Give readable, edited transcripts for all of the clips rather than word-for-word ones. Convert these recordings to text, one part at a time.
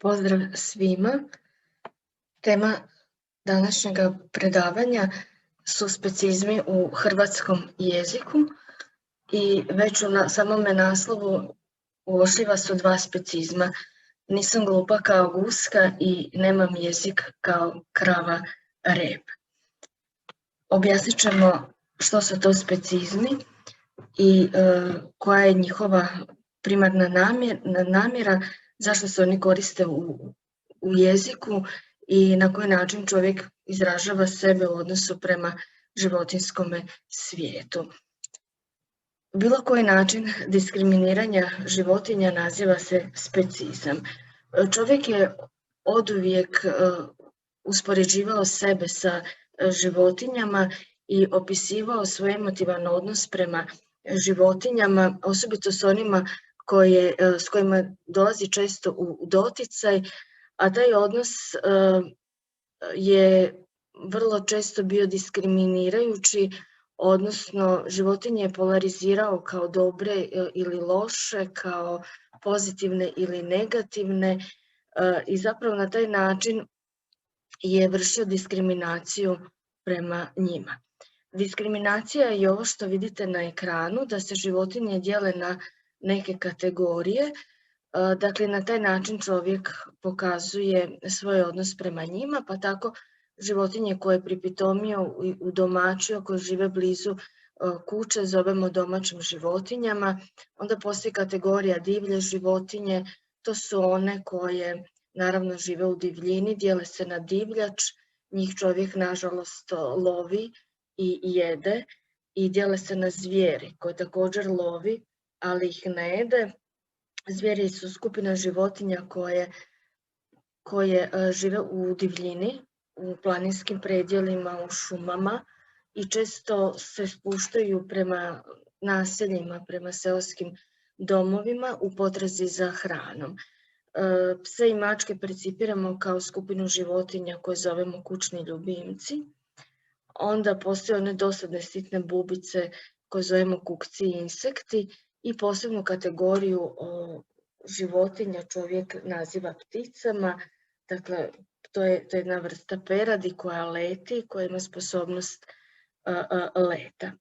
Pozdrav svima. Tema današnjeg predavanja su specizmi u hrvatskom jeziku i već u samome naslovu uočljiva su dva specizma. Nisam glupa kao guska i nemam jezik kao krava rep. Objasnit ćemo što su to specizmi i koja je njihova primarna namjera, zašto se oni koriste u jeziku i na koji način čovjek izražava sebe u odnosu prema životinjskom svijetu. Bilo koji način diskriminiranja životinja naziva se specizam. Čovjek je oduvijek uspoređivao sebe sa životinjama i opisivao svoj emotivan odnos prema životinjama, osobito s onima s kojima dolazi često u doticaj, a taj odnos je vrlo često bio diskriminirajući, odnosno životinje je polarizirao kao dobre ili loše, kao pozitivne ili negativne i zapravo na taj način je vršio diskriminaciju prema njima. Diskriminacija je ovo što vidite na ekranu, da se životinje dijele na neke kategorije, dakle na taj način čovjek pokazuje svoj odnos prema njima, pa tako životinje koje je pripitomio, udomaćio, koje žive blizu kuće zovemo domaćim životinjama. Onda postoji kategorija divlje životinje, to su one koje naravno žive u divljini, dijele se na divljač, njih čovjek nažalost lovi i jede, i dijele se na zvijeri koje također lovi, ali ih ne jede. Zvijeri su skupina životinja koje žive u divljini, u planinskim predjelima, u šumama i često se spuštaju prema naseljima, prema seoskim domovima u potrazi za hranom. Pse i mačke percipiramo kao skupinu životinja koje zovemo kućni ljubimci. Onda postoje one dosadne sitne bubice koje zovemo kukci i insekti i posebnu kategoriju životinja čovjek naziva pticama. Dakle, to je jedna vrsta peradi koja leti, koja ima sposobnost leta.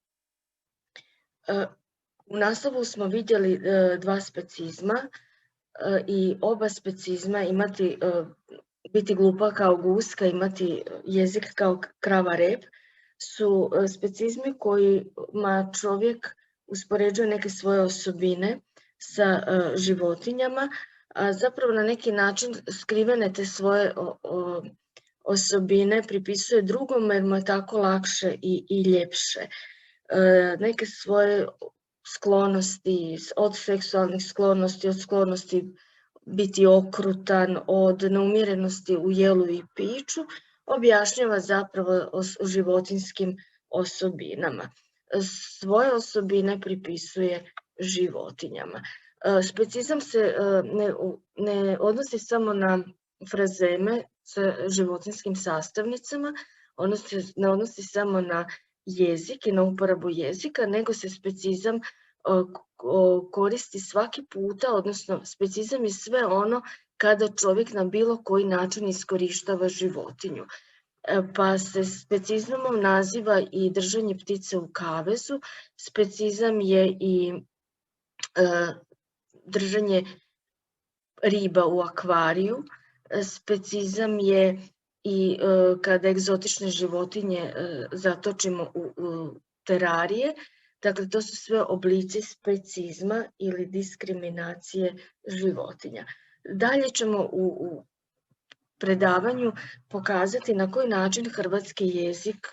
U naslovu smo vidjeli dva specizma i oba specizma biti glupa kao guska, imati jezik kao krava rep, su specizmi kojima čovjek uspoređuje neke svoje osobine sa životinjama, a zapravo na neki način skrivene te svoje osobine pripisuje drugome jer mu je tako lakše i ljepše. Neke svoje sklonosti, od seksualnih sklonosti, od sklonosti biti okrutan, od neumjerenosti u jelu i piću, objašnjava zapravo o životinjskim osobinama. Svoje osobine pripisuje životinjama. Specizam se ne odnosi samo na frazeme sa životinjskim sastavnicama, ne odnosi samo na jezik i na uporabu jezika, nego se specizam koristi svaki puta, odnosno specizam je sve ono kada čovjek na bilo koji način iskorištava životinju. Pa se specizmom naziva i držanje ptice u kavezu, specizam je i držanje riba u akvariju, specizam je i kada egzotične životinje zatočimo u terarije. Dakle, to su sve oblici specizma ili diskriminacije životinja. Dalje ćemo u predavanju pokazati na koji način hrvatski jezik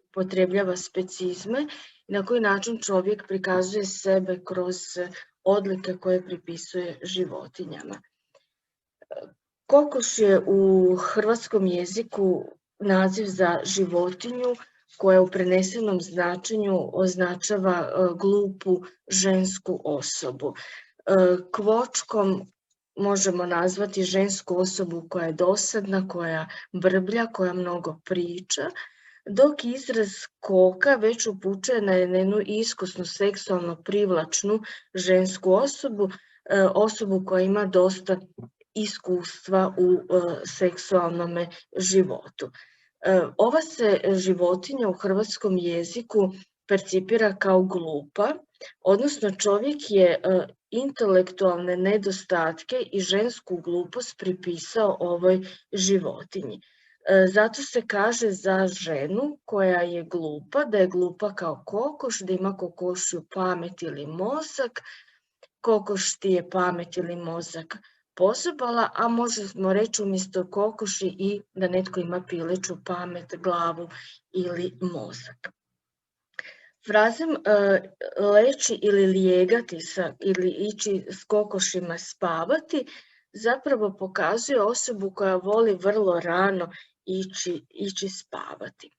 upotrebljava specizme i na koji način čovjek prikazuje sebe kroz odlike koje pripisuje životinjama. Kokoš je u hrvatskom jeziku naziv za životinju koja u prenesenom značenju označava glupu žensku osobu. Kvočkom možemo nazvati žensku osobu koja je dosadna, koja brblja, koja mnogo priča, dok izraz koka već upućuje na jednu iskusnu, seksualno privlačnu žensku osobu koja ima dosta iskustva u seksualnom životu. Ova se životinja u hrvatskom jeziku percipira kao glupa, odnosno čovjek je intelektualne nedostatke i žensku glupost pripisao ovoj životinji. Zato se kaže za ženu koja je glupa, da je glupa kao kokoš, da ima kokošju pamet ili mozak, kokoš ti je pamet ili mozak pozobala, a možemo reći umjesto kokoši i da netko ima pileću pamet, glavu ili mozak. Frazem leći ili lijegati ili ići s kokošima spavati zapravo pokazuje osobu koja voli vrlo rano ići spavati.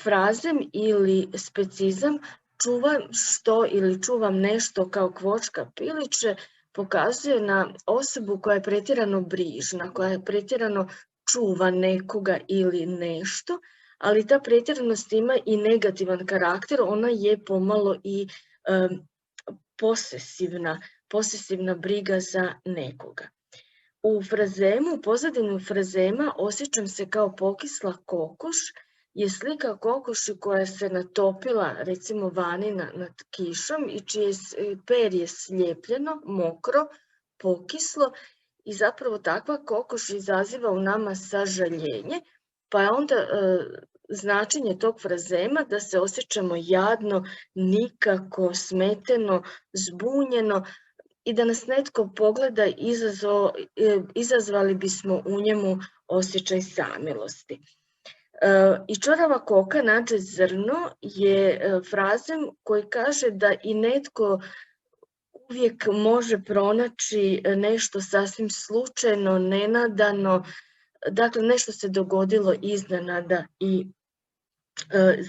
Frazem ili specizam čuvam što ili čuvam nešto kao kvočka piliće pokazuje na osobu koja je pretjerano brižna, koja je pretjerano čuva nekoga ili nešto, ali ta pretjeranost ima i negativan karakter, ona je pomalo i posesivna briga za nekoga. U frazemu, u pozadini frazema osjećam se kao pokisla kokoš je slika kokoši koja se natopila recimo vani nad kišom i čije perje slijepljeno, mokro, pokislo i zapravo takva kokoš izaziva u nama sažaljenje, pa je onda značenje tog frazema da se osjećamo jadno, nikako, smeteno, zbunjeno i da nas netko pogleda izazvali bismo u njemu osjećaj samilosti. I čorava koka nađe zrno je frazem koji kaže da i netko uvijek može pronaći nešto sasvim slučajno, nenadano, dakle nešto se dogodilo iznenada i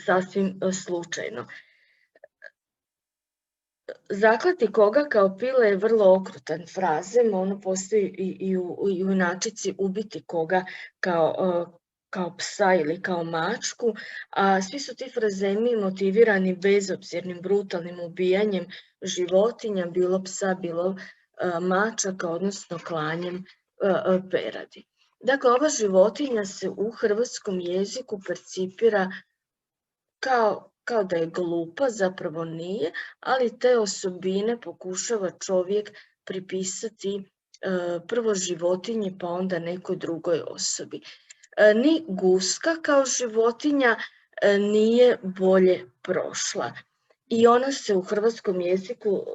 sasvim slučajno. Zaklati koga kao pile je vrlo okrutan frazem, ono postoji i u inačici ubiti koga kao psa ili kao mačku, a svi su ti frazemi motivirani bezobzirnim, brutalnim ubijanjem životinja, bilo psa, bilo mačaka, odnosno klanjem peradi. Dakle, ova životinja se u hrvatskom jeziku percipira kao da je glupa, zapravo nije, ali te osobine pokušava čovjek pripisati prvo životinji pa onda nekoj drugoj osobi. Ni guska kao životinja nije bolje prošla i ona se u hrvatskom jeziku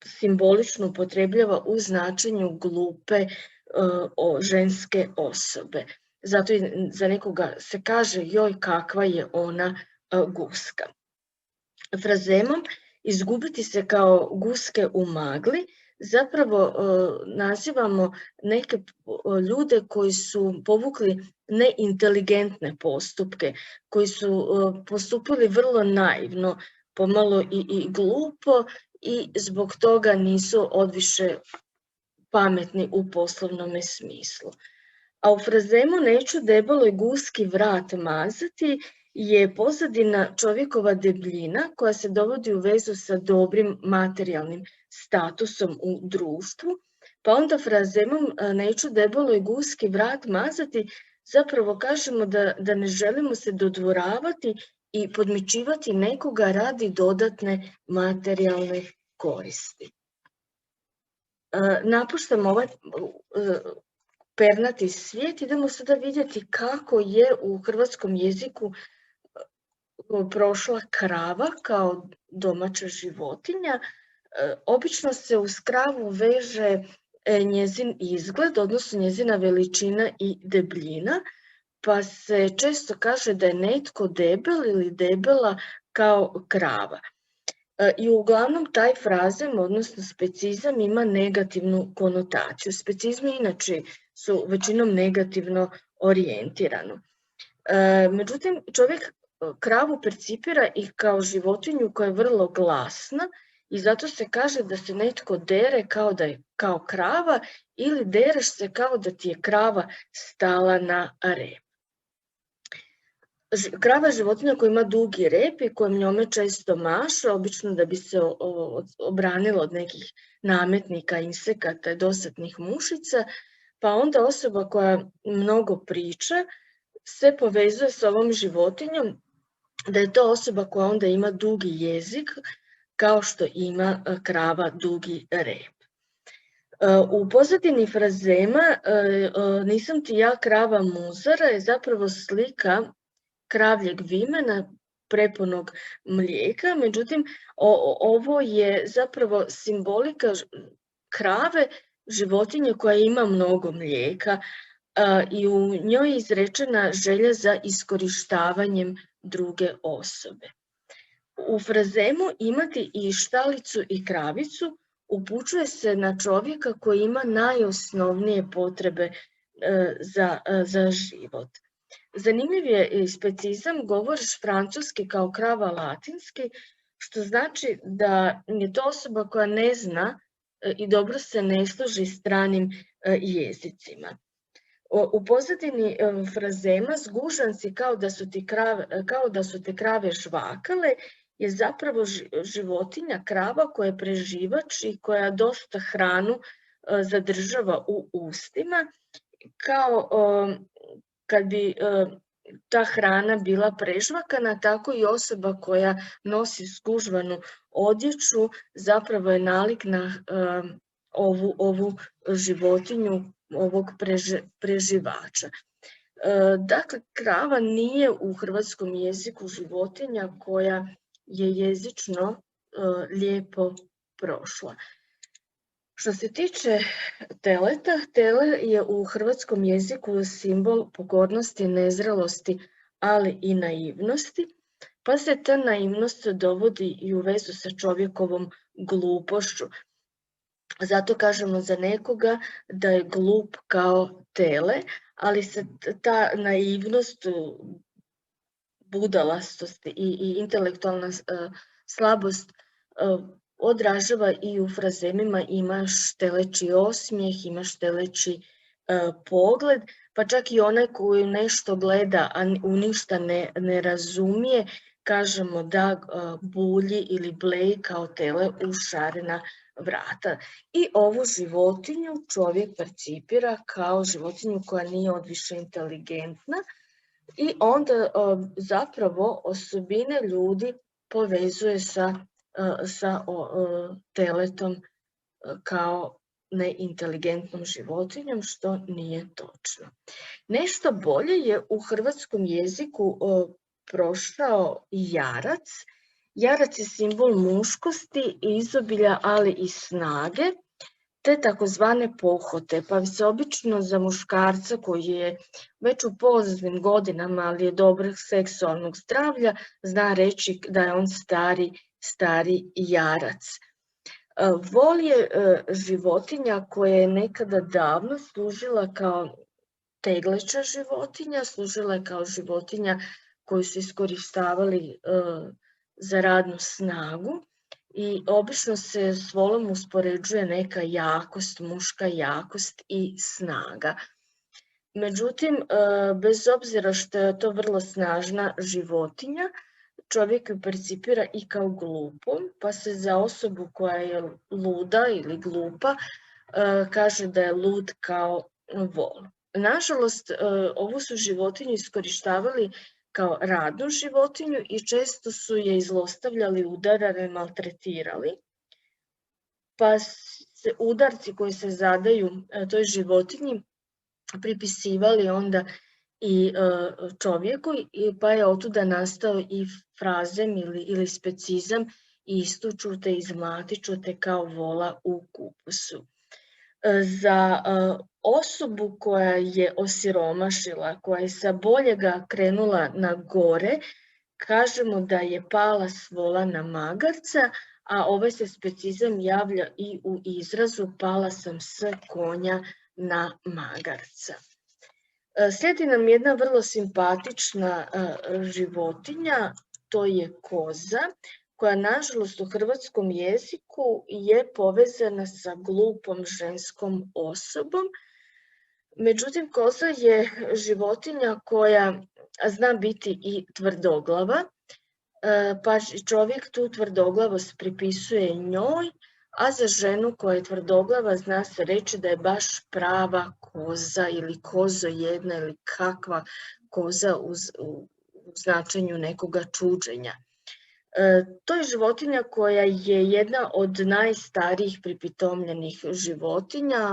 simbolično upotrebljava u značenju glupe ženske osobe. Zato za nekoga se kaže joj kakva je ona guska. Frazemom izgubiti se kao guske u magli zapravo nazivamo neke ljude koji su povukli neinteligentne postupke, koji su postupili vrlo naivno, pomalo i glupo i zbog toga nisu odviše pametni u poslovnom smislu. A u frazemu neću debeloj guski vrat mazati je pozadina čovjekova debljina koja se dovodi u vezu sa dobrim materijalnim statusom u društvu, pa onda frazemom neću debeloj guski vrat mazati zapravo kažemo da ne želimo se dodvoravati i podmićivati nekoga radi dodatne materijalne koristi. Napuštamo ovaj pernati svijet, idemo sada vidjeti kako je u hrvatskom jeziku prošla krava kao domaća životinja. Obično se uz kravu veže njezin izgled, odnosno njezina veličina i debljina, pa se često kaže da je netko debel ili debela kao krava. I uglavnom taj frazem, odnosno specizam, ima negativnu konotaciju. Specizmi inače su većinom negativno orijentirano. Međutim, čovjek kravu percipira i kao životinju koja je vrlo glasna i zato se kaže da se netko dere kao da je kao krava ili dereš se kao da ti je krava stala na rep. Krava je životinja koja ima dugi rep i kojom njome često maše, obično da bi se obranila od nekih nametnika, insekata i dosadnih mušica, pa onda osoba koja mnogo priča se povezuje s ovom životinjom, da je to osoba koja onda ima dugi jezik, kao što ima krava dugi rep. U pozadini frazema Nisam ti ja krava muzara je zapravo slika kravljeg vimena prepunog mlijeka, međutim ovo je zapravo simbolika krave, životinje koja ima mnogo mlijeka i u njoj je izrečena želja za iskorištavanjem druge osobe. U frazemu imati i štalicu i kravicu upućuje se na čovjeka koji ima najosnovnije potrebe za život. Zanimljiv je specizam, govoriš francuski kao krava latinski, što znači da je to osoba koja ne zna i dobro se ne služi stranim jezicima. U pozadini frazema zgužan si kao da su te krave žvakale je zapravo životinja, krava koja je preživač i koja dosta hranu zadržava u ustima, kao kad bi ta hrana bila prežvakana, tako i osoba koja nosi zgužvanu odjeću zapravo je nalik na ovu životinju, ovog preživača. Dakle, krava nije u hrvatskom jeziku životinja koja je jezično lijepo prošla. Što se tiče teleta, tele je u hrvatskom jeziku simbol pokornosti, nezrelosti, ali i naivnosti, pa se ta naivnost dovodi i u vezu sa čovjekovom glupošću. Zato kažemo za nekoga da je glup kao tele, ali se ta naivnost, budalastost i intelektualna slabost odražava i u frazemima. Imaš teleči osmijeh, imaš teleči pogled, pa čak i onaj koji nešto gleda, a u ništa ne razumije, kažemo da bulji ili bleji kao tele u šarena vrata. I ovu životinju čovjek percipira kao životinju koja nije odviše inteligentna i onda zapravo osobine ljudi povezuje sa teletom kao neinteligentnom životinjom, što nije točno. Nešto bolje je u hrvatskom jeziku prošao jarac. Jarac je simbol muškosti, izobilja, ali i snage, te takozvane pohote, pa se obično za muškarca koji je već u poznim godinama, ali je dobrog seksualnog zdravlja, zna reći da je on stari jarac. Vol je životinja koja je nekada davno služila kao tegleća životinja, služila je kao životinja koju su iskorištavali za radnu snagu i obično se s volom uspoređuje neka jakost, muška jakost i snaga. Međutim, bez obzira što je to vrlo snažna životinja, čovjek ju percipira i kao glupom, pa se za osobu koja je luda ili glupa kaže da je lud kao vol. Nažalost, ovu su životinju iskorištavali kao radnu životinju i često su je zlostavljali, udarali, maltretirali, pa se udarci koji se zadaju toj životinji pripisivali onda i čovjeku, pa je otuda nastao i frazem ili specizam istuču te, izmlatiću te kao vola u kupusu. Za osobu koja je osiromašila, koja je sa boljega krenula na gore, kažemo da je pala s vola na magarca, a ovaj se specizam javlja i u izrazu pala sam s konja na magarca. Slijedi nam jedna vrlo simpatična životinja, to je koza, koja nažalost u hrvatskom jeziku je povezana sa glupom ženskom osobom. Međutim, koza je životinja koja zna biti i tvrdoglava, pa čovjek tu tvrdoglavost pripisuje njoj, a za ženu koja je tvrdoglava zna se reći da je baš prava koza ili kozo jedna ili kakva koza u značenju nekoga čuđenja. To je životinja koja je jedna od najstarijih pripitomljenih životinja.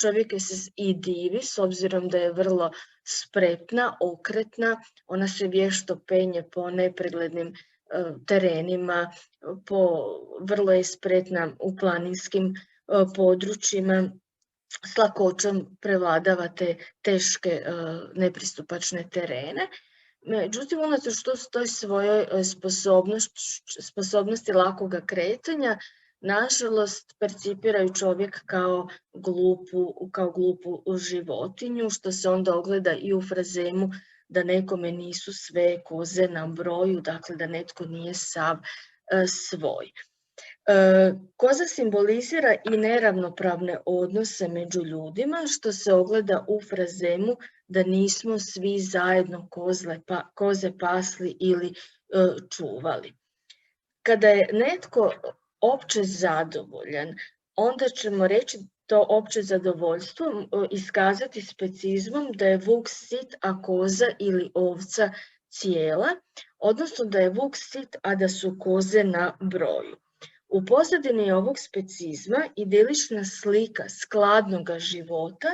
Čovjek se i divi s obzirom da je vrlo spretna, okretna, ona se vješto penje po nepreglednim terenima, vrlo je spretna u planinskim područjima, s lakoćom prevladava te teške nepristupačne terene. Međutim, unatoč toj svojoj sposobnosti lakoga kretanja, nažalost, percipiraju čovjek kao glupu životinju, što se onda ogleda i u frazemu da nekome nisu sve koze na broju, dakle da netko nije sav svoj. Koza simbolizira i neravnopravne odnose među ljudima, što se ogleda u frazemu da nismo svi zajedno koze pasli ili čuvali. Kada je netko opće zadovoljan, onda ćemo reći to opće zadovoljstvo iskazati specizmom da je vuk sit, a koza ili ovca cijela, odnosno da je vuk sit, a da su koze na broju. U pozadini ovog specizma idilična slika skladnoga života,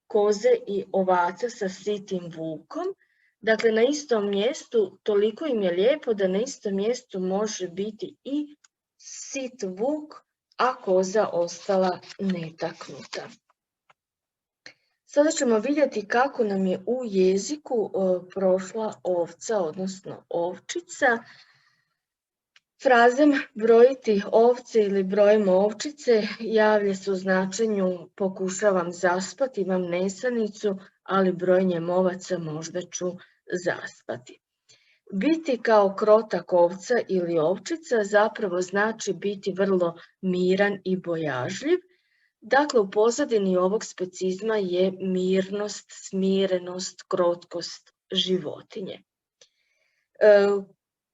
koze i ovaca sa sitim vukom. Dakle, na istom mjestu toliko im je lijepo da na istom mjestu može biti i sit vuk, a koza ostala netaknuta. Sada ćemo vidjeti kako nam je u jeziku prošla ovca, odnosno ovčica. Frazem brojiti ovce ili brojimo ovčice javlja se u značenju pokušavam zaspati, imam nesanicu, ali brojenjem ovaca možda ću zaspati. Biti kao krotak ovca ili ovčica zapravo znači biti vrlo miran i bojažljiv. Dakle, u pozadini ovog specizma je mirnost, smirenost, krotkost životinje.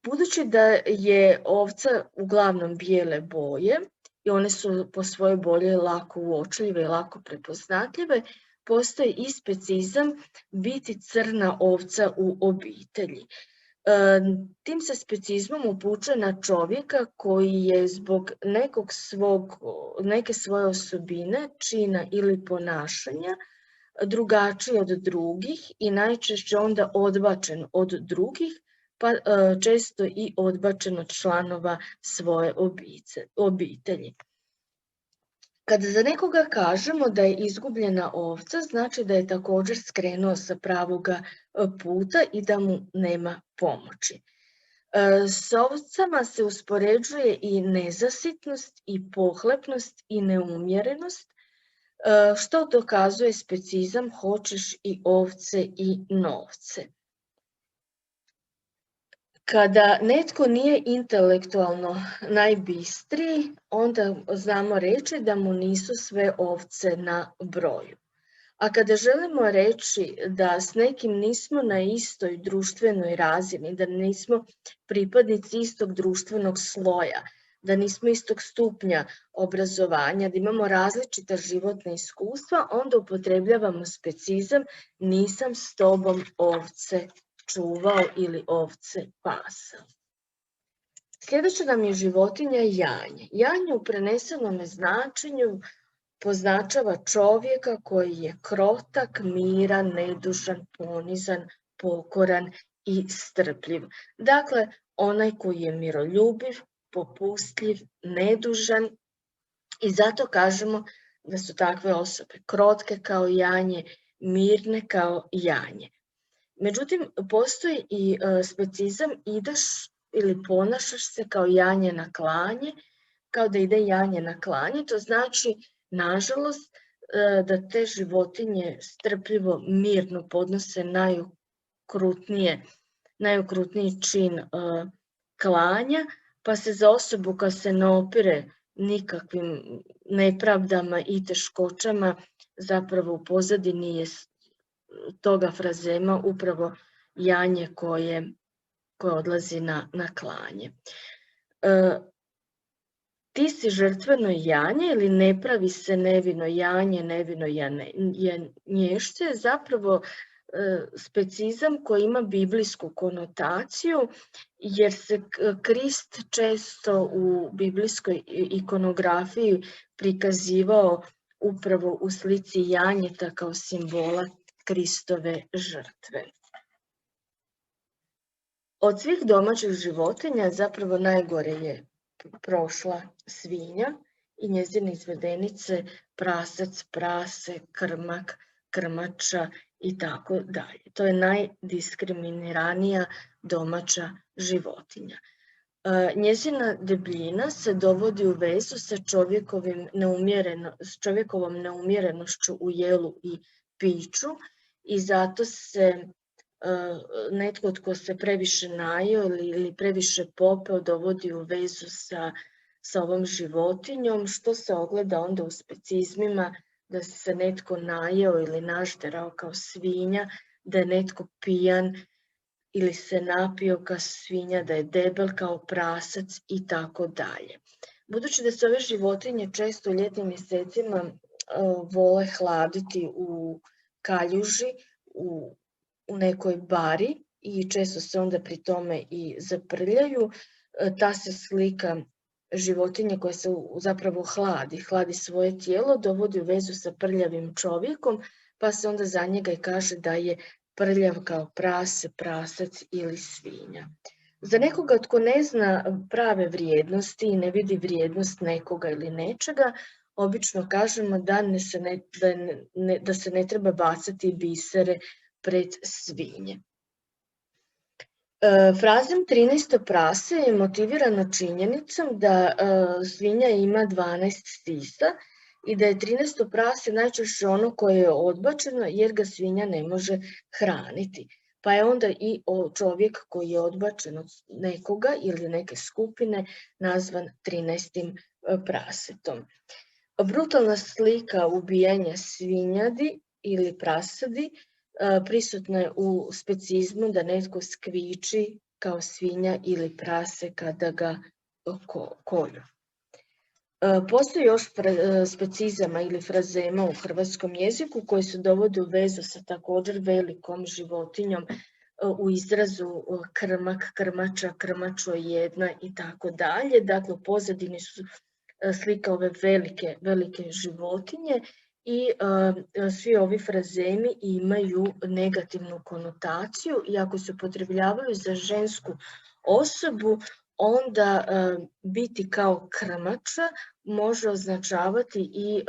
Budući da je ovca uglavnom bijele boje i one su po svojoj boji lako uočljive i lako prepoznatljive, postoji i specizam biti crna ovca u obitelji. Tim se specizmom upućuje na čovjeka koji je zbog neke svoje osobine, čina ili ponašanja drugačiji od drugih i najčešće onda odbačen od drugih, pa često i odbačen od članova svoje obitelji. Kada za nekoga kažemo da je izgubljena ovca, znači da je također skrenuo sa pravoga puta i da mu nema pomoći. S ovcama se uspoređuje i nezasitnost, i pohlepnost, i neumjerenost, što dokazuje specizam hoćeš i ovce i novce. Kada netko nije intelektualno najbistriji, onda znamo reći da mu nisu sve ovce na broju. A kada želimo reći da s nekim nismo na istoj društvenoj razini, da nismo pripadnici istog društvenog sloja, da nismo istog stupnja obrazovanja, da imamo različita životna iskustva, onda upotrebljavamo specizam nisam s tobom ovce čuvao ili ovce pasao. Sljedeća nam je životinja janje. Janje u prenesenome značenju poznačava čovjeka koji je krotak, miran, nedužan, ponizan, pokoran i strpljiv. Dakle, onaj koji je miroljubiv, popustljiv, nedužan i zato kažemo da su takve osobe krotke kao janje, mirne kao janje. Međutim, postoji i specizam ideš ili ponašaš se kao janje na klanje, kao da ide janje na klanje, to znači, nažalost, da te životinje strpljivo, mirno podnose najokrutniji čin klanja, pa se za osobu koja se ne opire nikakvim nepravdama i teškoćama, zapravo u pozadini je toga frazema upravo janje koje odlazi na klanje. Ti si žrtveno janje ili ne pravi se nevino janje, nevino janješće je zapravo specizam koji ima biblijsku konotaciju, jer se Krist često u biblijskoj ikonografiji prikazivao upravo u slici janjeta kao simbola Kristove žrtve. Od svih domaćih životinja zapravo najgore je prošla svinja i njezine izvedenice prasac, prase, krmak, krmača i tako dalje. To je najdiskriminiranija domaća životinja. Njezina debljina se dovodi u vezu sa čovjekovom neumjerenošću u jelu i piću i zato se netko tko se previše najeo ili previše popeo dovodi u vezu sa ovom životinjom, što se ogleda onda u specizmima da se netko najeo ili nažderao kao svinja, da je netko pijan ili se napio kao svinja, da je debel kao prasac i tako dalje. Budući da se ove životinje često u ljetnim mjesecima vole hladiti u kaljuži, u nekoj bari i često se onda pri tome i zaprljaju, ta se slika životinje koja se zapravo hladi svoje tijelo, dovodi u vezu sa prljavim čovjekom, pa se onda za njega i kaže da je prljav kao prase, prasac ili svinja. Za nekoga tko ne zna prave vrijednosti i ne vidi vrijednost nekoga ili nečega, obično kažemo da se ne treba bacati bisere pred svinje. Frazom 13. prase je motivirano činjenicom da svinja ima 12 sisa i da je 13. prase najčešće ono koje je odbačeno jer ga svinja ne može hraniti. Pa je onda i čovjek koji je odbačen od nekoga ili neke skupine nazvan 13. prasetom. Brutalna slika ubijanja svinjadi ili prasadi prisutna je u specizmu da netko skviči kao svinja ili prase kada ga kolju. Postoji još specizama ili frazema u hrvatskom jeziku koji se dovode u vezu sa također velikom životinjom u izrazu krmak, krmača, krmačo jedna i tako dalje. Dakle, u pozadini su slika ove velike životinje i svi ovi frazemi imaju negativnu konotaciju i ako se upotrebljavaju za žensku osobu, onda biti kao krmača može označavati i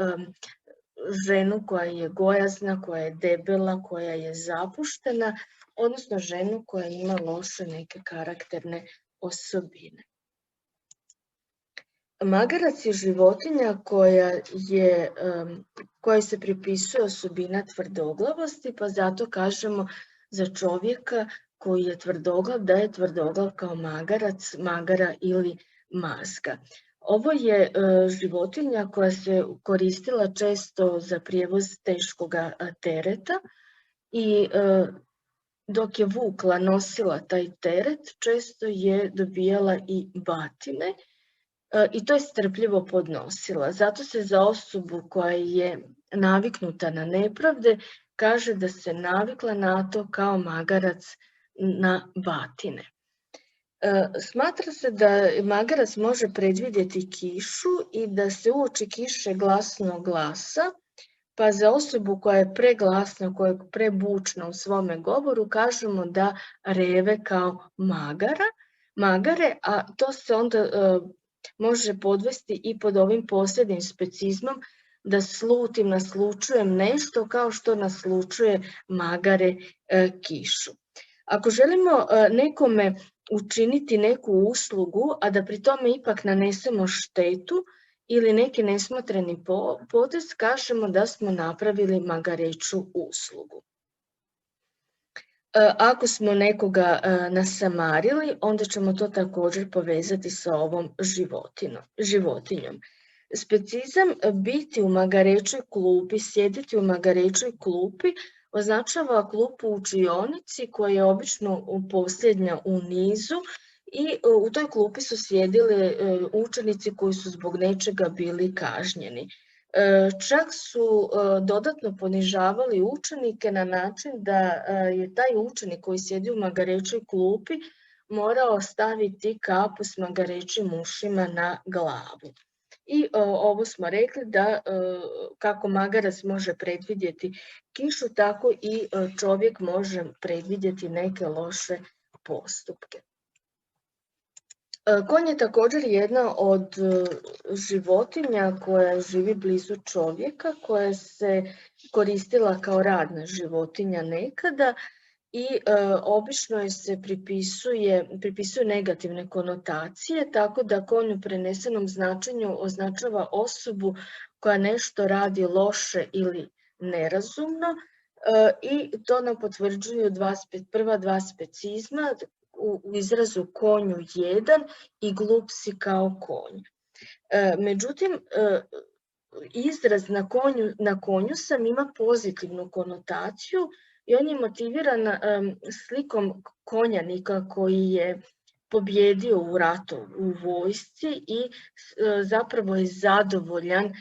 ženu koja je gojazna, koja je debela, koja je zapuštena, odnosno ženu koja ima loše neke karakterne osobine. Magarac je životinja koja se pripisuje osobina tvrdoglavosti, pa zato kažemo za čovjeka koji je tvrdoglav da je tvrdoglav kao magarac, magara ili mazga. Ovo je životinja koja se koristila često za prijevoz teškog tereta i dok je vukla, nosila taj teret, često je dobijala i batine i to je strpljivo podnosila. Zato se za osobu koja je naviknuta na nepravde kaže da se navikla na to kao magarac na batine. Smatra se da magarac može predvidjeti kišu i da se uoči kiše glasno glasa, pa za osobu koja je preglasna, koja je prebučna u svome govoru, kažemo da reve kao magare, a to se onda može podvesti i pod ovim posljednim specizmom da slutim, naslučujem nešto kao što naslučuje magare kišu. Ako želimo nekome učiniti neku uslugu, a da pri tome ipak nanesemo štetu ili neki nesmotreni potez, kažemo da smo napravili magareću uslugu. Ako smo nekoga nasamarili, onda ćemo to također povezati sa ovom životinjom. Specizam biti u magarećoj klupi, sjediti u magarećoj klupi, Označava klupu u učionici koja je obično posljednja u nizu i u toj klupi su sjedili učenici koji su zbog nečega bili kažnjeni. Čak su dodatno ponižavali učenike na način da je taj učenik koji sjedi u magarećoj klupi morao staviti kapu s magarećim ušima na glavu. I ovo smo rekli da kako magarac može predvidjeti kišu, tako i čovjek može predvidjeti neke loše postupke. Konj je također jedna od životinja koja živi blizu čovjeka, koja se koristila kao radna životinja nekada i obično joj se pripisuju negativne konotacije, tako da konj u prenesenom značenju označava osobu koja nešto radi loše ili nerazumno i to nam potvrđuju prva dva specizma u izrazu konju jedan i glup si kao konj. Međutim, izraz na konju sam ima pozitivnu konotaciju i on je motiviran slikom konjanika koji je pobjedio u ratu u vojsci i zapravo je zadovoljan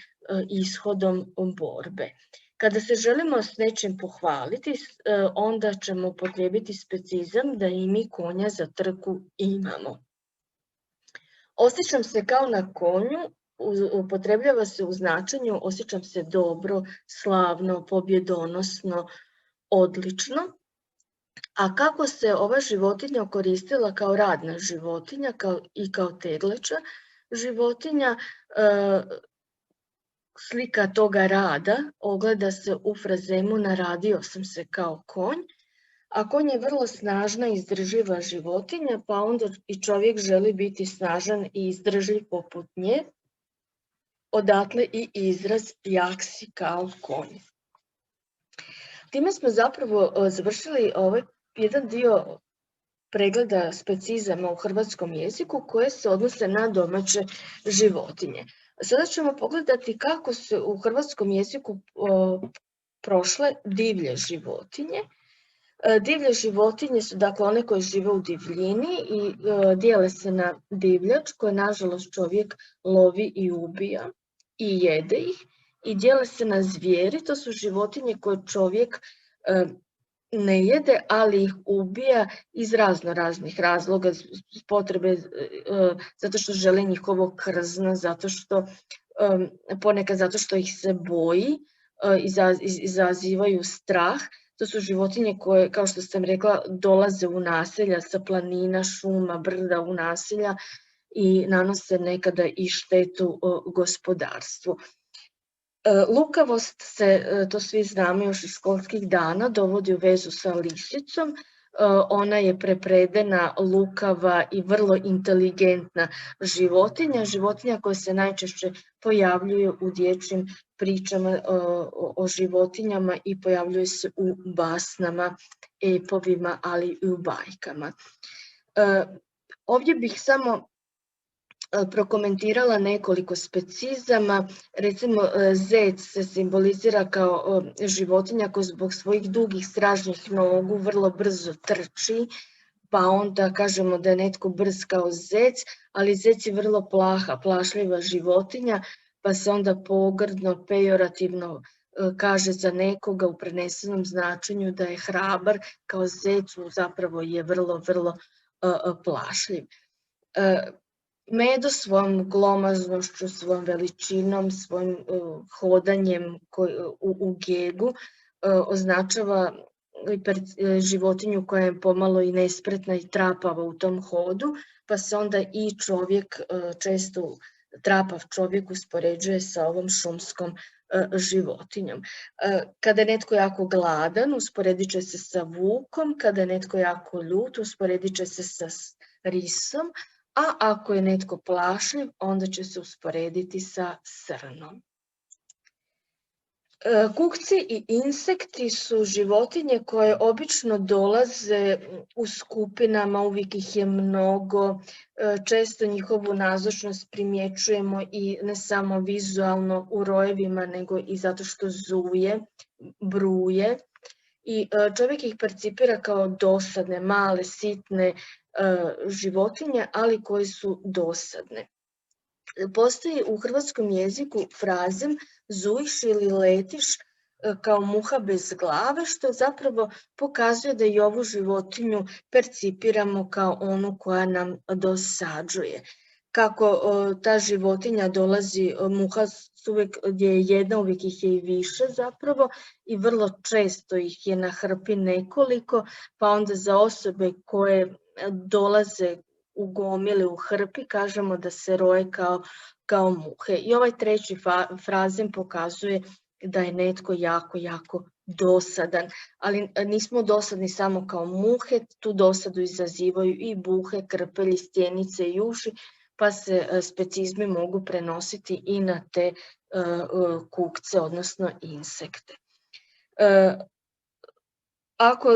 ishodom borbe. Kada se želimo s nečim pohvaliti, onda ćemo upotrijebiti specizam da i mi konja za trku imamo. Osjećam se kao na konju upotrebljava se u značenju osjećam se dobro, slavno, pobjedonosno, odlično. A kako se ova životinja koristila kao radna životinja i kao tegleća životinja, slika toga rada ogleda se u frazemu naradio sam se kao konj, a konj je vrlo snažna i izdržljiva životinja, pa onda i čovjek želi biti snažan i izdržljiv poput nje, odatle i izraz jak si kao konj. Time smo zapravo završili ovaj jedan dio pregleda specizama u hrvatskom jeziku koje se odnose na domaće životinje. Sada ćemo pogledati kako se u hrvatskom jeziku prošle divlje životinje. Divlje životinje su dakle one koje žive u divljini i dijele se na divljač koje nažalost čovjek lovi i ubija i jede ih, i dijele se na zvijeri, to su životinje koje čovjek ne jede, ali ih ubija iz raznih razloga, potrebe, zato što žele njihovo krzno, ponekad zato što ih se boji, izazivaju strah. To su životinje koje, kao što sam rekla, dolaze u naselja sa planina, šuma, brda u naselja i nanose nekada i štetu gospodarstvu. Lukavost se, to svi znamo još iz školskih dana, dovodi u vezu sa lisicom. Ona je prepredena, lukava i vrlo inteligentna životinja koja se najčešće pojavljuje u dječjim pričama o životinjama i pojavljuje se u basnama, epovima, ali i u bajkama. Ovdje bih samo prokomentirala nekoliko specizama. Recimo, zec se simbolizira kao životinja koja zbog svojih dugih stražnjih nogu vrlo brzo trči, pa onda kažemo da je netko brz kao zec, ali zec je vrlo plašljiva životinja, pa se onda pogrdno, pejorativno kaže za nekoga u prenesenom značenju da je hrabar kao zec, zapravo je vrlo plašljiv. Medo svojom glomaznošću, svojom veličinom, svojim hodanjem u gegu označava životinju koja je pomalo i nespretna i trapava u tom hodu, pa se onda i čovjek, često trapav čovjek uspoređuje sa ovom šumskom životinjom. Kada je netko jako gladan, usporedit će se sa vukom, kada je netko jako ljut, usporedit će se sa risom, a ako je netko plašljiv, onda će se usporediti sa srnom. Kukci i insekti su životinje koje obično dolaze u skupinama, uvijek ih je mnogo, često njihovu nazočnost primjećujemo i ne samo vizualno u rojevima, nego i zato što zuje, bruje i čovjek ih percipira kao dosadne, male, sitne životinje, ali koje su dosadne. Postoji u hrvatskom jeziku frazem zujiš ili letiš kao muha bez glave, što zapravo pokazuje da i ovu životinju percipiramo kao onu koja nam dosađuje. Kako ta životinja dolazi, muha uvijek gdje je jedna, uvijek ih je i više zapravo i vrlo često ih je na hrpi nekoliko, pa onda za osobe koje dolaze u gomili, u hrpi, kažemo da se roje kao muhe. I ovaj treći frazem pokazuje da je netko jako, jako dosadan. Ali nismo dosadni samo kao muhe, tu dosadu izazivaju i buhe, krpelji, stjenice i uši, pa se specizmi mogu prenositi i na te kukce, odnosno insekte. Ako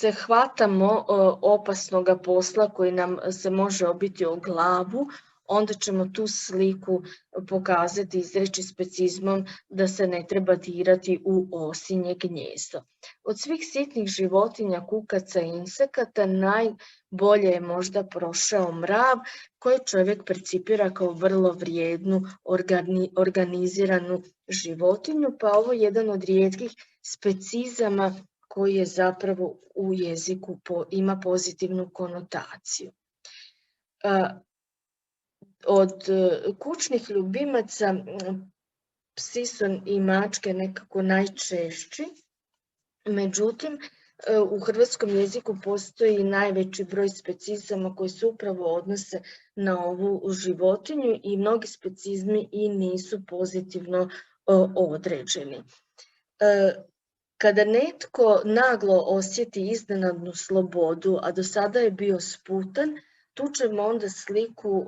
se hvatamo opasnog posla koji nam se može obiti o glavu, onda ćemo tu sliku pokazati, izreći specizmom da se ne treba dirati u osinje gnijezdo. Od svih sitnih životinja, kukaca i insekata najbolje je možda prošao mrav, koji čovjek percipira kao vrlo vrijednu, organiziranu životinju, pa ovo je jedan od rijetkih specizama koji je zapravo u jeziku ima pozitivnu konotaciju. Od kućnih ljubimaca psi su i mačke nekako najčešći, međutim u hrvatskom jeziku postoji najveći broj specizama koji se upravo odnose na ovu životinju i mnogi specizmi i nisu pozitivno određeni. Kada netko naglo osjeti iznenadnu slobodu, a do sada je bio sputan, tu ćemo onda sliku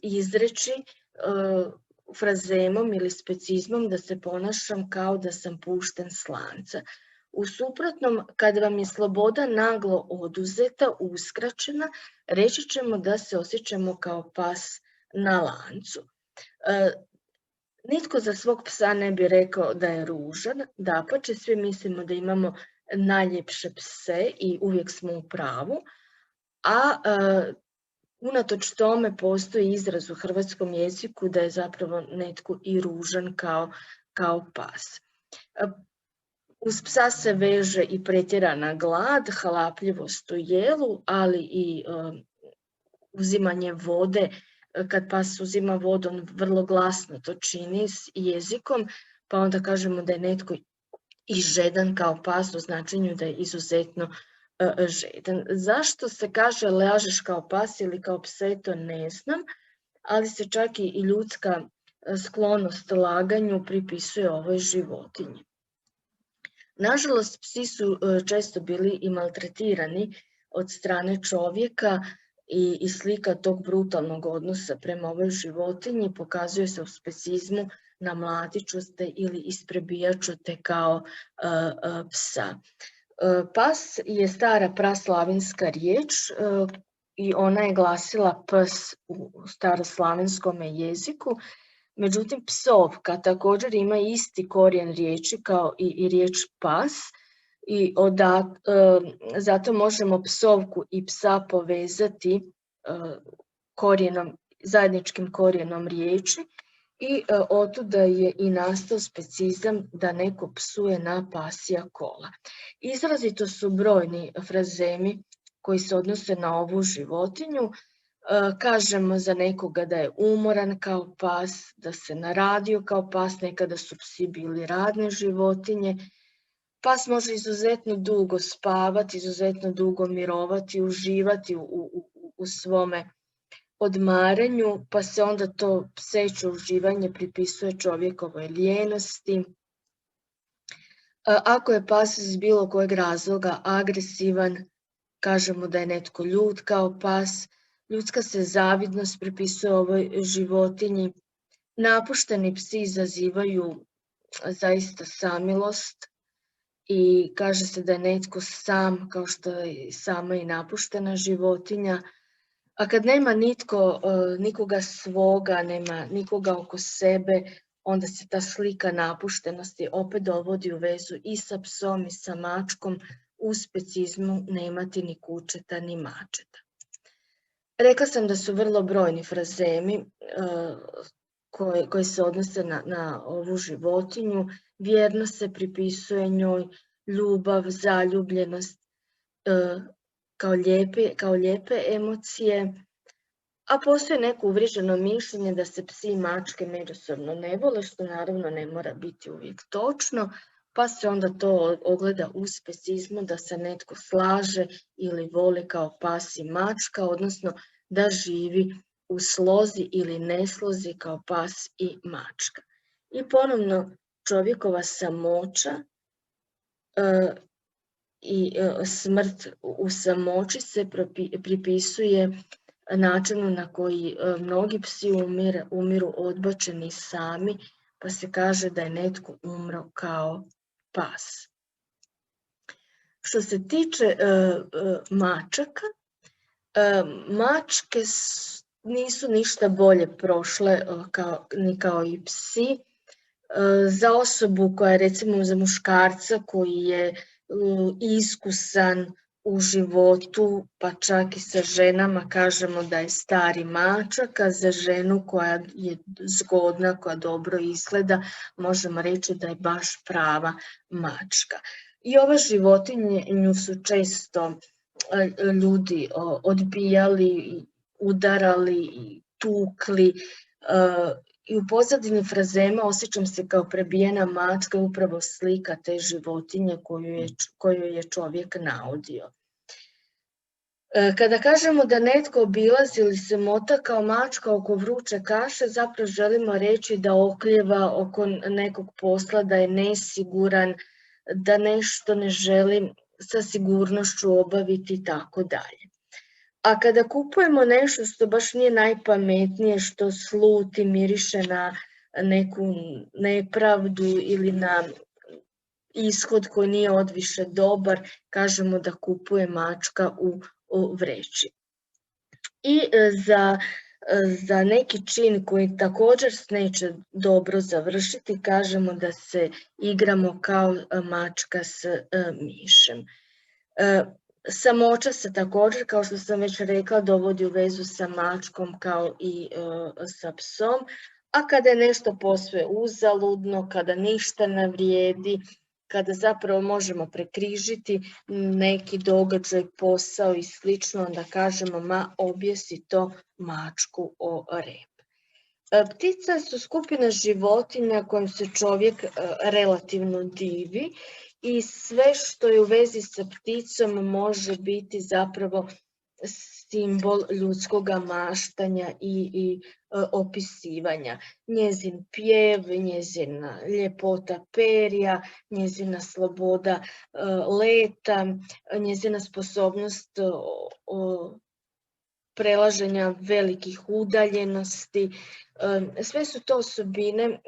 izreći frazemom ili specizmom da se ponašam kao da sam pušten s lanca. U suprotnom, kada vam je sloboda naglo oduzeta, uskraćena, reći ćemo da se osjećamo kao pas na lancu. Nitko za svog psa ne bi rekao da je ružan, dapače, svi mislimo da imamo najljepše pse i uvijek smo u pravu, a unatoč tome postoji izraz u hrvatskom jeziku da je zapravo netko i ružan kao pas. Uz psa se veže i pretjerana glad, halapljivost u jelu, ali i uzimanje vode. Kad pas uzima vodu, on vrlo glasno to čini s jezikom, pa onda kažemo da je netko i žedan kao pas u značenju da je izuzetno žedan. Zašto se kaže lažeš kao pas ili kao pse, to ne znam, ali se čak i ljudska sklonost laganju pripisuje ovoj životinji. Nažalost, psi su često bili i maltretirani od strane čovjeka i slika tog brutalnog odnosa prema ovoj životinji pokazuje se u specizmu na mlatičuste ili isprebijačute kao psa. Pas je stara praslavinska riječ i ona je glasila ps u staroslavenskom jeziku. Međutim, psovka također ima isti korijen riječi kao i riječ pas i zato možemo psovku i psa povezati zajedničkim korijenom riječi i otuda je i nastao specizam da neko psuje na pasja kola. Izrazito su brojni frazemi koji se odnose na ovu životinju. Kažemo za nekoga da je umoran kao pas, da se naradio kao pas, nekada su psi bili radne životinje. Pas može izuzetno dugo spavati, izuzetno dugo mirovati, uživati u svome odmaranju, pa se onda to pseće uživanje pripisuje čovjekovoj lijenosti. Ako je pas iz bilo kojeg razloga agresivan, kažemo da je netko ljut kao pas. Ljudska se zavidnost pripisuje ovoj životinji. Napušteni psi izazivaju zaista samilost i kaže se da je netko sam, kao što je sama i napuštena životinja. A kad nema nikoga svoga, nema nikoga oko sebe, onda se ta slika napuštenosti opet dovodi u vezu i sa psom i sa mačkom, u specizmu nemati ni kučeta ni mačeta. Rekla sam da su vrlo brojni frazemi koji se odnose na ovu životinju. Vjernost se pripisuje njoj, ljubav, zaljubljenost kao lijepe emocije, a postoji neko uvriježeno mišljenje da se psi i mačke međusobno ne vole, što naravno ne mora biti uvijek točno, pa se onda to ogleda u specizmu da se netko slaže ili voli kao pas i mačka, odnosno da živi u slozi ili neslozi kao pas i mačka. I ponovno čovjekova samoća i smrt u samoći se pripisuje načinu na koji mnogi psi umiru odbačeni sami, pa se kaže da je netko umro kao pas. Što se tiče mačaka, mačke nisu ništa bolje prošle ni kao i psi. Za osobu koja je, recimo za muškarca koji je iskusan u životu, pa čak i sa ženama, kažemo da je stari mačak, a za ženu koja je zgodna, koja dobro izgleda, možemo reći da je baš prava mačka. I ova životinju su često ljudi odbijali, udarali, tukli, i u pozadini frazema osjećam se kao prebijena mačka, upravo slika te životinje koju je čovjek naudio. Kada kažemo da netko obilazi ili se mota kao mačka oko vruće kaše, zapravo želimo reći da oklijeva oko nekog posla, da je nesiguran, da nešto ne želi sa sigurnošću obaviti i tako dalje. A kada kupujemo nešto što baš nije najpametnije, što sluti, miriše na neku nepravdu ili na ishod koji nije odviše dobar, kažemo da kupuje mačka u vreći. I za neki čin koji također neće dobro završiti, kažemo da se igramo kao mačka s mišem. Samoća se također, kao što sam već rekla, dovodi u vezu sa mačkom kao i sa psom, a kada je nešto posve uzaludno, kada ništa ne vrijedi, kada zapravo možemo prekrižiti neki događaj, posao i slično, onda kažemo ma objesi to mačku o rep. Ptice su skupina životinja kojim se čovjek relativno divi i sve što je u vezi sa pticom može biti zapravo simbol ljudskog maštanja i opisivanja. Njezin pjev, njezina ljepota perja, njezina sloboda leta, njezina sposobnost prelaženja velikih udaljenosti. Sve su to osobine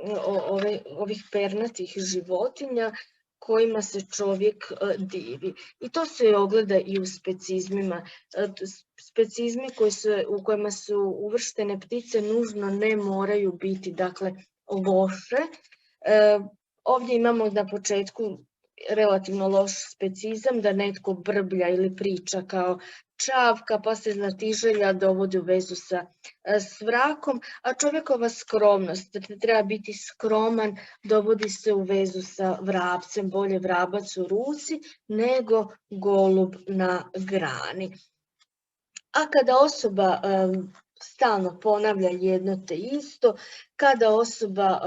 ovih pernatih životinja kojima se čovjek divi. I to se ogleda i u specizmima. Specizmi u kojima su uvrštene ptice nužno ne moraju biti, dakle, loše. Ovdje imamo na početku relativno loš specizam, da netko brblja ili priča kao čavka, pa se znatiželja dovodi u vezu sa svrakom, a čovjekova skromnost, treba biti skroman, dovodi se u vezu sa vrapcem, bolje vrabac u ruci nego golub na grani. A kada osoba stalno ponavlja jedno te isto, kada osoba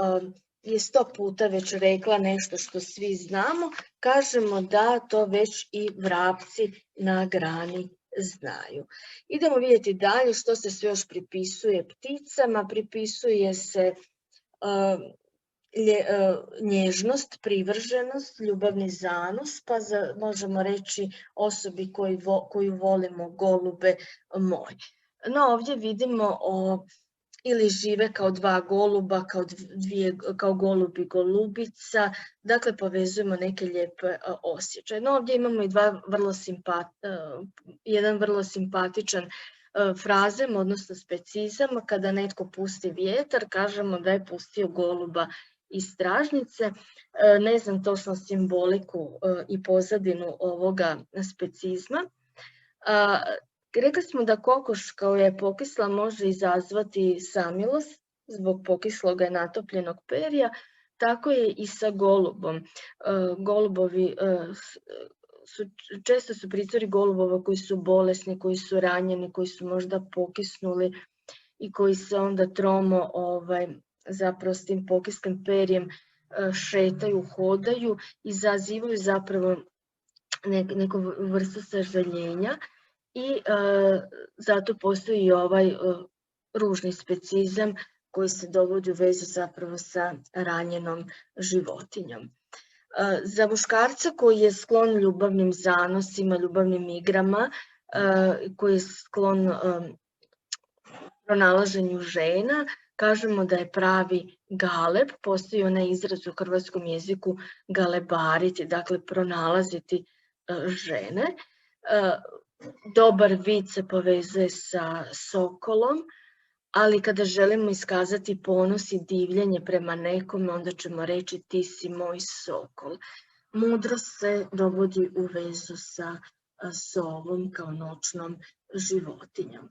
je 100 puta već rekla nešto što svi znamo, kažemo da to već i vrapci na grani znaju. Idemo vidjeti dalje što se sve još pripisuje pticama. Pripisuje se nježnost, privrženost, ljubavni zanos, pa možemo reći osobi koju volimo, golube moj. No ovdje vidimo ili žive kao dva goluba, kao golub i golubica, dakle povezujemo neke lijepe osjećaje. No ovdje imamo i jedan vrlo simpatičan frazem, odnosno specizama. Kada netko pusti vjetar, kažemo da je pustio goluba iz stražnjice. Ne znam točno simboliku i pozadinu ovoga specizma. Rekli smo da kokoš kao je pokisla može izazvati samilost zbog pokislog natopljenog perja, tako je i sa golubom. Golubovi često su prizori golubova koji su bolesni, koji su ranjeni, koji su možda pokisnuli i koji se onda tromo zapravo s tim pokislim perjem šetaju, hodaju, izazivaju zapravo neku vrstu sažaljenja i zato postoji i ovaj ružni specizam koji se dovodi u vezu zapravo sa ranjenom životinjom. Za muškarca koji je sklon ljubavnim zanosima, ljubavnim igrama, koji je sklon pronalaženju žena, kažemo da je pravi galeb. Postoji onaj izraz u hrvatskom jeziku galebariti, dakle pronalaziti žene. Dobar vid se povezuje sa sokolom, ali kada želimo iskazati ponos i divljenje prema nekome, onda ćemo reći ti si moj sokol. Mudrost se dovodi u vezu sa sovom kao noćnom životinjom.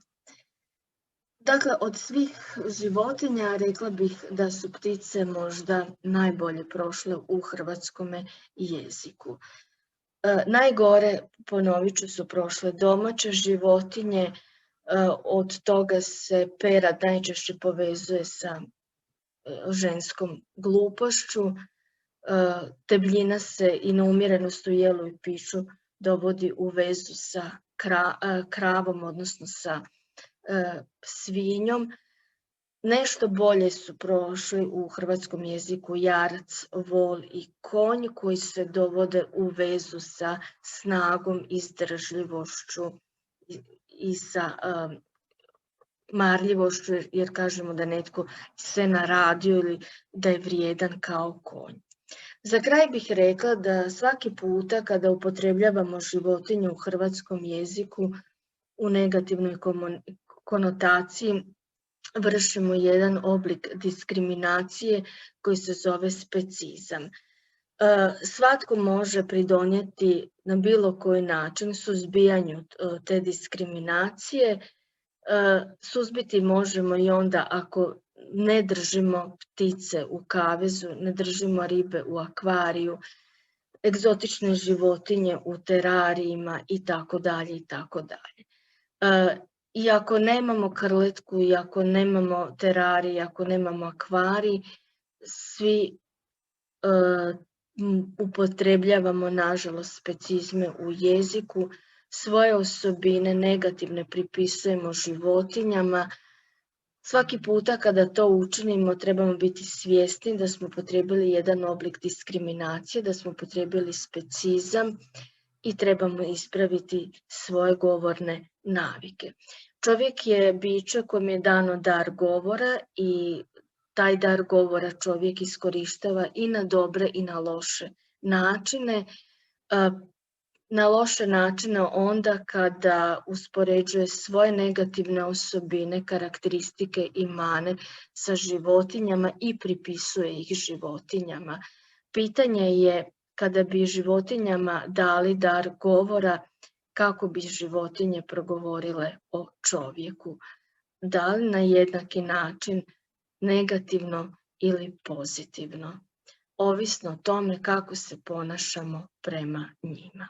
Dakle, od svih životinja rekla bih da su ptice možda najbolje prošle u hrvatskom jeziku. Najgore, ponovit ću, su prošle domaće životinje. Od toga se perad najčešće povezuje sa ženskom glupošću. Debljina se i neumjerenost u jelu i piću dovodi u vezu sa kravom, odnosno sa svinjom. Nešto bolje su prošli u hrvatskom jeziku jarac, vol i konj, koji se dovode u vezu sa snagom, izdržljivošću i sa marljivošću, jer kažemo da netko se naradio ili da je vrijedan kao konj. Za kraj bih rekla da svaki puta kada upotrebljavamo životinju u hrvatskom jeziku u negativnoj konotaciji, vršimo jedan oblik diskriminacije koji se zove specizam. Svatko može pridonijeti na bilo koji način suzbijanju te diskriminacije. Suzbiti možemo i onda ako ne držimo ptice u kavezu, ne držimo ribe u akvariju, egzotične životinje u terarijima itd. I ako nemamo krletku, i ako nemamo terarij, ako nemamo akvarij, svi upotrebljavamo, nažalost, specizme u jeziku. Svoje osobine negativne pripisujemo životinjama. Svaki puta kada to učinimo trebamo biti svjesni da smo upotrijebili jedan oblik diskriminacije, da smo upotrijebili specizam i trebamo ispraviti svoje govorne navike. Čovjek je biće kojem je dano dar govora i taj dar govora čovjek iskorištava i na dobre i na loše načine. Na loše načine onda kada uspoređuje svoje negativne osobine, karakteristike i mane sa životinjama i pripisuje ih životinjama. Pitanje je kada bi životinjama dali dar govora, kako bi životinje progovorile o čovjeku. Da li na jednaki način, negativno ili pozitivno, ovisno o tome kako se ponašamo prema njima.